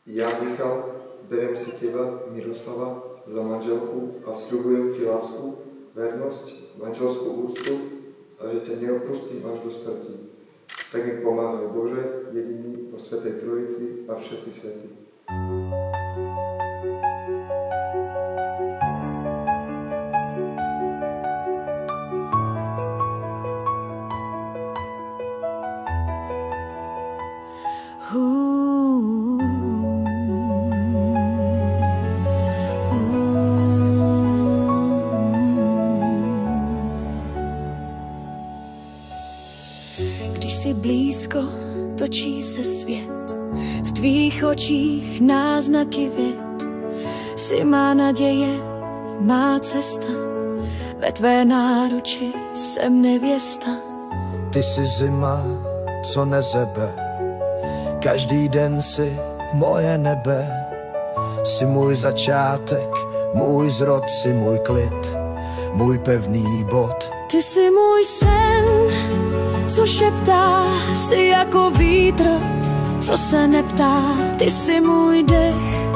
Já, Michal, berem si teba, Miroslava, za manželku a sľubujem ti lásku, vernosť, manželskú úctu a že ťa neopustím až do smrti. Tak mi pomáhaj, Bože, jediný po Svätej Trojici a všetci svätí. Když si blízko, točí se svět, v tvých očích náznaky věd. Jsi má naděje, má cesta, ve tvé náruči jsem nevěsta. Ty jsi zima, co nezebe, každý den si moje nebe. Jsi můj začátek, můj zrod, jsi můj klid, můj pevný bod. Ty jsi můj sen, co šeptá, jsi jako vítr, co se neptá. Ty jsi můj dech,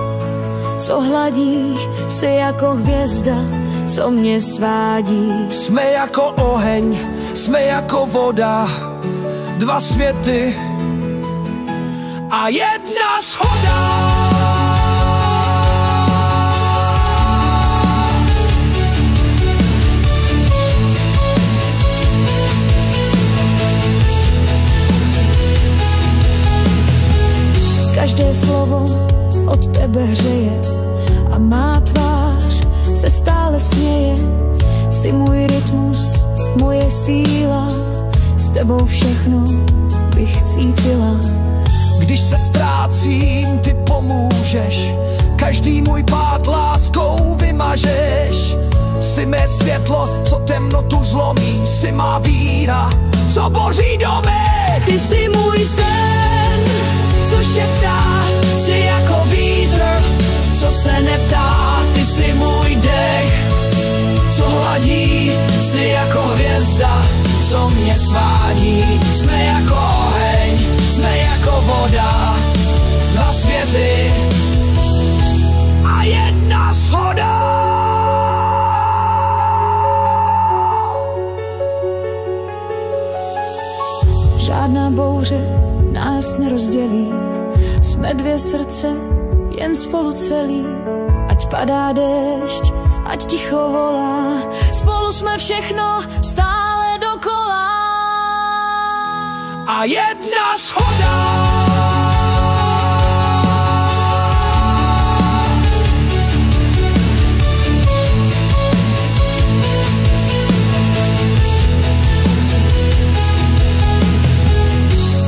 co hladí, jsi jako hvězda, co mě svádí. Jsme jako oheň, jsme jako voda, dva světy a jedna shoda. Každé slovo od tebe hřeje a má tvář se stále směje. Jsi můj rytmus, moje síla, s tebou všechno bych cítila. Když se ztrácím, ty pomůžeš, každý můj pád láskou vymažeš. Jsi mé světlo, co temnotu zlomí, jsi má víra, co boří domy. Ty jsi můj sen, co šeptá, jsi jako vítr, co se neptá. Ty jsi můj dech, co hladí, jsi jako hvězda, co mě svádí. Jsme jako oheň, jsme jako voda, dva světy a jedna shoda. Žádná bouře nás nerozdělí, jsme dvě srdce, jen spolu celý. Ať padá déšť, ať ticho volá, spolu jsme všechno stále dokola. A jedna shoda.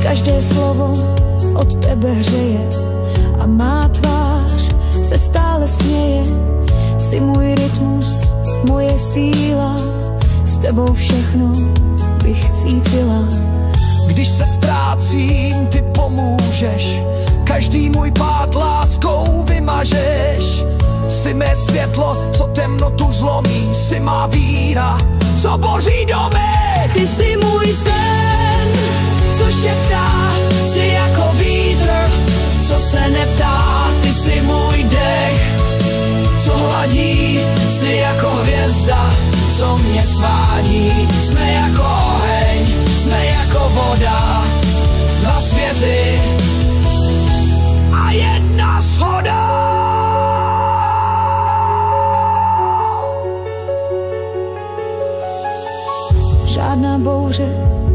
Každé slovo od tebe hřeje a má tvář se stále směje. Jsi můj rytmus, moje síla, s tebou všechno bych cítila. Když se ztrácím, ty pomůžeš, každý můj pád láskou vymažeš. Jsi mé světlo, co temnotu zlomí, jsi má víra, co boří domy. Ty jsi můj sen, co šeptá, jsi jako vítr, co se neptá. Ty jsi můj dech, co hladí, jsi jako hvězda, co mě svádí. Jsme jako oheň, jsme jako voda, dva světy a jedna shoda. Žádná bouře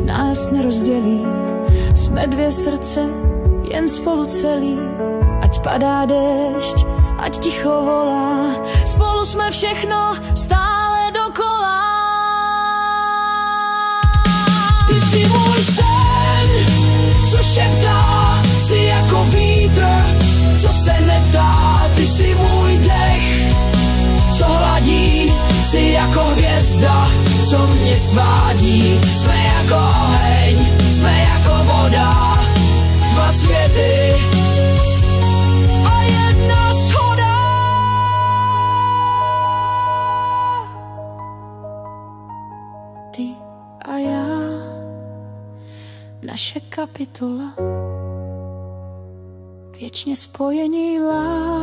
nás nerozdělí, jsme dvě srdce, jen spolu celý. Ať padá déšť, ať ticho volá, spolu jsme všechno stále dokola. Ty jsi můj sen, co šeptá, jsi jako vítr, co se neptá. Ty jsi můj dech, co hladí, jsi jako hvězda, co mě svádí. Jsme jako oheň, jsme jako voda, dva světy a jedna shoda. Ty a já, naše kapitola věčně spojení láskou.